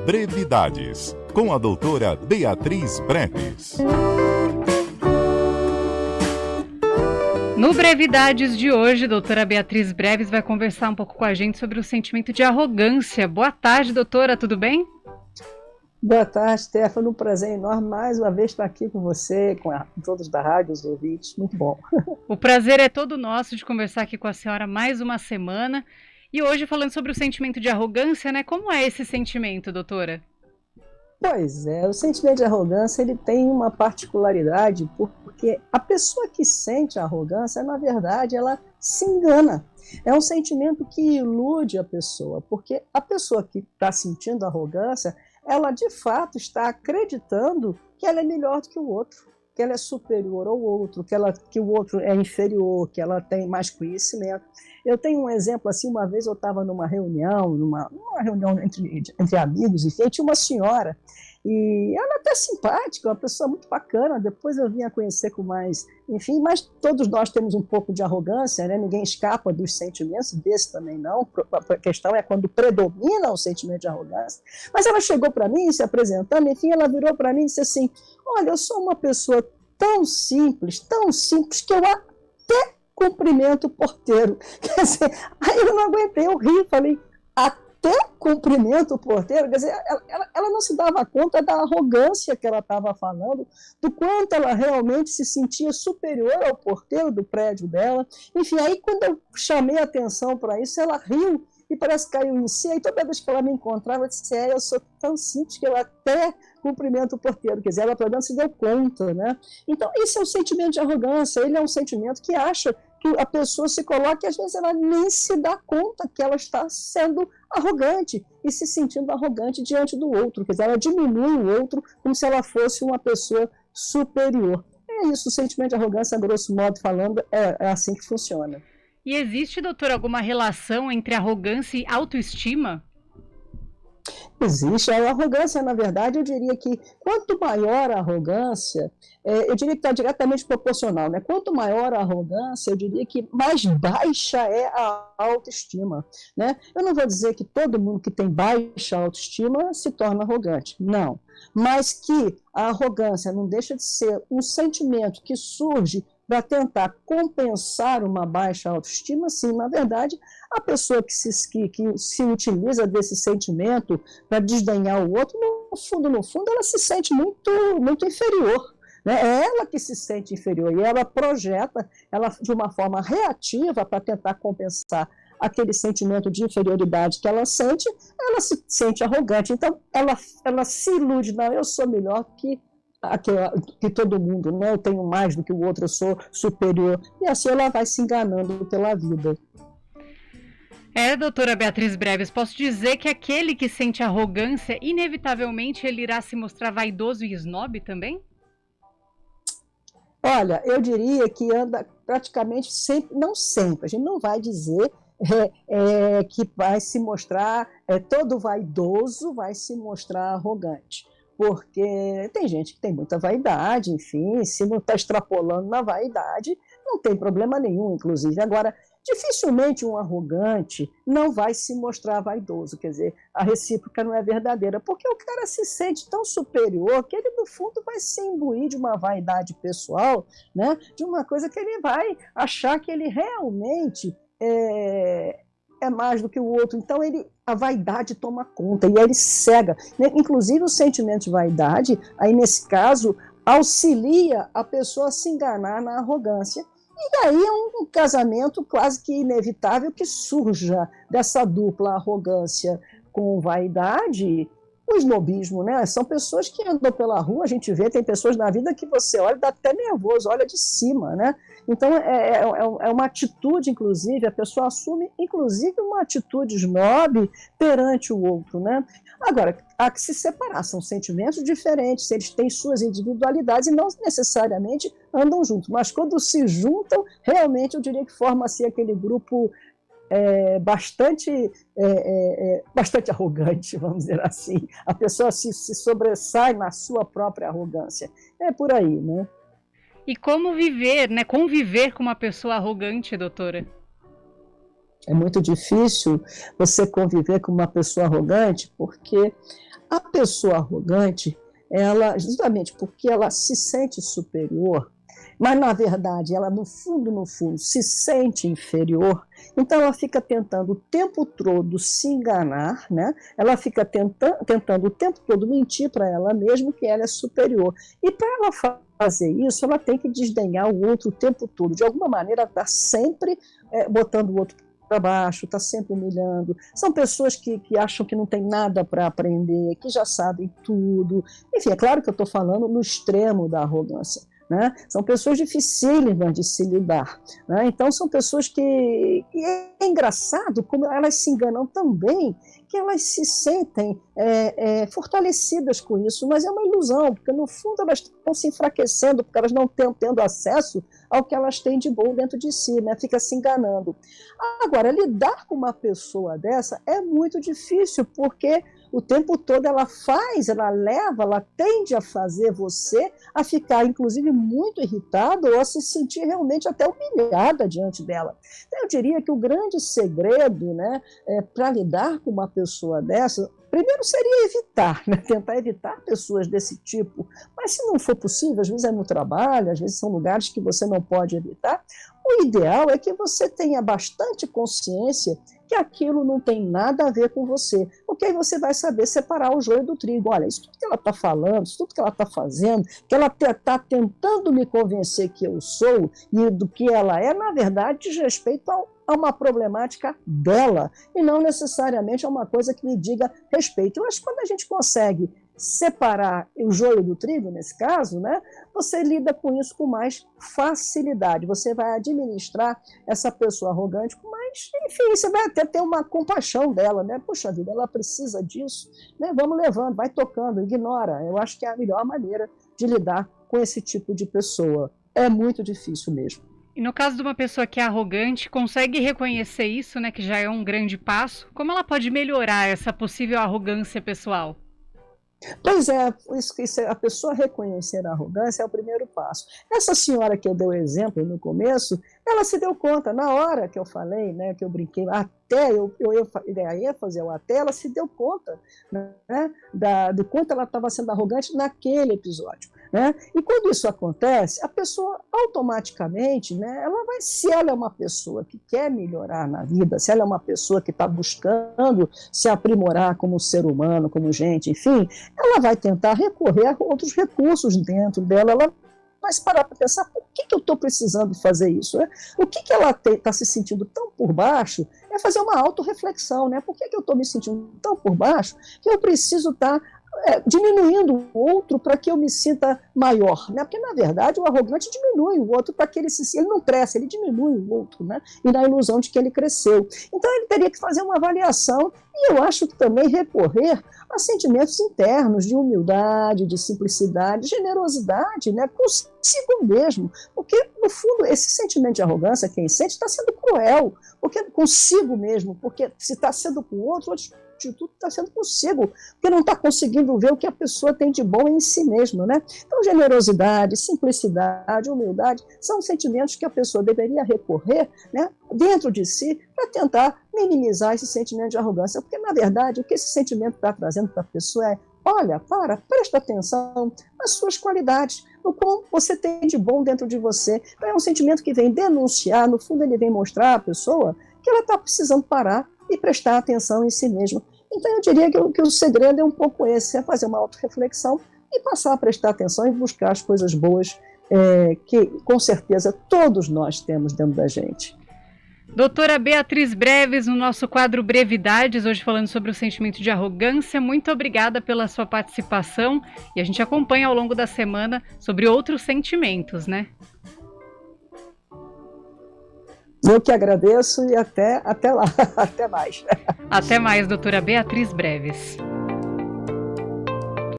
Brevidades, com a doutora Beatriz Breves. No Brevidades de hoje, doutora Beatriz Breves vai conversar um pouco com a gente sobre o sentimento de arrogância. Boa tarde, doutora, tudo bem? Boa tarde, Stefano. Um prazer enorme mais uma vez estar aqui com você, com todos da rádio, os ouvintes. Muito bom. O prazer é todo nosso de conversar aqui com a senhora mais uma semana. E hoje falando sobre o sentimento de arrogância, né? Como é esse sentimento, doutora? Pois é, o sentimento de arrogância ele tem uma particularidade, porque a pessoa que sente arrogância, na verdade, ela se engana. É um sentimento que ilude a pessoa, porque a pessoa que está sentindo arrogância, ela de fato está acreditando que ela é melhor do que o outro, que ela é superior ao outro, que o outro é inferior, que ela tem mais conhecimento. Eu tenho um exemplo assim, uma vez eu estava numa reunião, numa reunião entre amigos, e tinha uma senhora, e ela é até simpática, uma pessoa muito bacana, depois eu vim a conhecer com mais, enfim, mas todos nós temos um pouco de arrogância, né? Ninguém escapa dos sentimentos, desse também não, a questão é quando predomina o sentimento de arrogância. Mas ela chegou para mim, se apresentando, enfim, ela virou para mim e disse assim, olha, eu sou uma pessoa tão simples, que eu até cumprimento o porteiro. Quer dizer, aí eu não aguentei, eu ri, falei, até cumprimento o porteiro? Quer dizer, ela não se dava conta da arrogância que ela estava falando, do quanto ela realmente se sentia superior ao porteiro do prédio dela. Enfim, aí quando eu chamei a atenção para isso, ela riu e parece que caiu em si, e toda vez que ela me encontrava, eu disse, eu sou tão simples que eu até cumprimento o porteiro, quer dizer, ela pelo menos se deu conta, né? Então, esse é o sentimento de arrogância, ele é um sentimento que acha que a pessoa se coloca e às vezes ela nem se dá conta que ela está sendo arrogante e se sentindo arrogante diante do outro, quer dizer, ela diminui o outro como se ela fosse uma pessoa superior. É isso, o sentimento de arrogância, a grosso modo falando, é assim que funciona. E existe, doutor, alguma relação entre arrogância e autoestima? Existe. A arrogância, na verdade, eu diria que quanto maior a arrogância, eu diria que está diretamente proporcional, né? Quanto maior a arrogância, eu diria que mais baixa é a autoestima, né? Eu não vou dizer que todo mundo que tem baixa autoestima se torna arrogante, não. Mas que a arrogância não deixa de ser um sentimento que surge para tentar compensar uma baixa autoestima, sim, na verdade, a pessoa que se utiliza desse sentimento para desdenhar o outro, no fundo, ela se sente muito, muito inferior. Né? É ela que se sente inferior e ela projeta ela de uma forma reativa para tentar compensar aquele sentimento de inferioridade que ela se sente arrogante. Então, ela se ilude, não, eu sou melhor que todo mundo, né? Eu tenho mais do que o outro, eu sou superior. E assim ela vai se enganando pela vida. Doutora Beatriz Breves, posso dizer que aquele que sente arrogância, inevitavelmente ele irá se mostrar vaidoso e snob também? Olha, eu diria que anda praticamente sempre, não sempre, a gente não vai dizer que vai se mostrar, todo vaidoso vai se mostrar arrogante. Porque tem gente que tem muita vaidade, enfim, se não está extrapolando na vaidade, não tem problema nenhum, inclusive. Agora, dificilmente um arrogante não vai se mostrar vaidoso, quer dizer, a recíproca não é verdadeira, porque o cara se sente tão superior que ele, no fundo, vai se imbuir de uma vaidade pessoal, né? De uma coisa que ele vai achar que ele realmente é mais do que o outro. Então, a vaidade toma conta e ele cega. Inclusive, o sentimento de vaidade, aí nesse caso, auxilia a pessoa a se enganar na arrogância. E aí é um casamento quase que inevitável que surja dessa dupla arrogância com vaidade, o snobismo, né? São pessoas que andam pela rua, a gente vê, tem pessoas na vida que você olha e dá até nervoso, olha de cima, né? Então é uma atitude, inclusive, a pessoa assume, inclusive, uma atitude snob perante o outro, né? Agora, há que se separar, são sentimentos diferentes, eles têm suas individualidades e não necessariamente andam juntos, mas quando se juntam, realmente eu diria que forma-se aquele grupo bastante arrogante, vamos dizer assim. A pessoa se sobressai na sua própria arrogância. É por aí, né? E como viver, né? Conviver com uma pessoa arrogante, doutora? É muito difícil você conviver com uma pessoa arrogante, porque a pessoa arrogante, ela, justamente porque ela se sente superior, mas na verdade ela no fundo se sente inferior, então ela fica tentando o tempo todo se enganar, né? Ela fica tentando o tempo todo mentir para ela mesma que ela é superior. E para ela fazer isso, ela tem que desdenhar o outro o tempo todo. De alguma maneira, está sempre botando o outro para baixo, está sempre humilhando. São pessoas que acham que não tem nada para aprender, que já sabem tudo. Enfim, é claro que eu estou falando no extremo da arrogância. Né? São pessoas dificílimas de se lidar. Né? Então, são pessoas que é engraçado como elas se enganam também, que elas se sentem fortalecidas com isso, mas é uma ilusão, porque no fundo elas estão se enfraquecendo, porque elas não estão tendo acesso ao que elas têm de bom dentro de si, né? Fica se enganando. Agora, lidar com uma pessoa dessa é muito difícil, porque o tempo todo ela leva, ela tende a fazer você a ficar, inclusive, muito irritado ou a se sentir realmente até humilhada diante dela. Então, eu diria que o grande segredo, né, para lidar com uma pessoa dessa, primeiro seria evitar, né? Tentar evitar pessoas desse tipo, mas se não for possível, às vezes é no trabalho, às vezes são lugares que você não pode evitar, o ideal é que você tenha bastante consciência que aquilo não tem nada a ver com você, porque aí você vai saber separar o joio do trigo. Olha, isso tudo que ela está falando, isso tudo que ela está fazendo, que ela está tentando me convencer que eu sou e do que ela é, na verdade, diz respeito a uma problemática dela, e não necessariamente a uma coisa que me diga respeito. Eu acho que quando a gente consegue separar o joio do trigo, nesse caso, né, você lida com isso com mais facilidade. Você vai administrar essa pessoa arrogante com mais, enfim, você vai até ter uma compaixão dela, né? Poxa vida, ela precisa disso, né? Vamos levando, vai tocando, ignora. Eu acho que é a melhor maneira de lidar com esse tipo de pessoa. É muito difícil mesmo. E no caso de uma pessoa que é arrogante, consegue reconhecer isso, né, que já é um grande passo, como ela pode melhorar essa possível arrogância pessoal? Pois é, a pessoa reconhecer a arrogância é o primeiro passo. Essa senhora que eu dei o exemplo no começo, ela se deu conta, na hora que eu falei, né, que eu brinquei, eu ia fazer o até, ela se deu conta, né, do quanto ela estava sendo arrogante naquele episódio. Né? E quando isso acontece, a pessoa automaticamente, né, se ela é uma pessoa que quer melhorar na vida, se ela é uma pessoa que está buscando se aprimorar como ser humano, como gente, enfim, ela vai tentar recorrer a outros recursos dentro dela, ela vai parar para pensar, por que eu estou precisando fazer isso? Né? O que ela está se sentindo tão por baixo é fazer uma autorreflexão, né? Por que eu estou me sentindo tão por baixo que eu preciso estar diminuindo o outro para que eu me sinta maior, né? Porque, na verdade, o arrogante diminui o outro para que ele não cresça, ele diminui o outro, né? E na ilusão de que ele cresceu. Então, ele teria que fazer uma avaliação e eu acho que também recorrer a sentimentos internos de humildade, de simplicidade, de generosidade, né? Consigo mesmo. Porque, no fundo, esse sentimento de arrogância, quem sente, está sendo cruel, porque consigo mesmo, porque se está sendo com o outro atitude está sendo consigo, porque não está conseguindo ver o que a pessoa tem de bom em si mesma, né? Então, generosidade, simplicidade, humildade, são sentimentos que a pessoa deveria recorrer, né, dentro de si, para tentar minimizar esse sentimento de arrogância, porque, na verdade, o que esse sentimento está trazendo para a pessoa é: olha, presta atenção nas suas qualidades, no como você tem de bom dentro de você. Então, é um sentimento que vem denunciar, no fundo ele vem mostrar à pessoa que ela está precisando parar e prestar atenção em si mesma. Então, eu diria que o segredo é um pouco esse, é fazer uma autorreflexão e passar a prestar atenção e buscar as coisas boas que, com certeza, todos nós temos dentro da gente. Doutora Beatriz Breves, no nosso quadro Brevidades, hoje falando sobre o sentimento de arrogância. Muito obrigada pela sua participação e a gente acompanha ao longo da semana sobre outros sentimentos, né? Eu que agradeço e até lá, até mais. Até mais, doutora Beatriz Breves.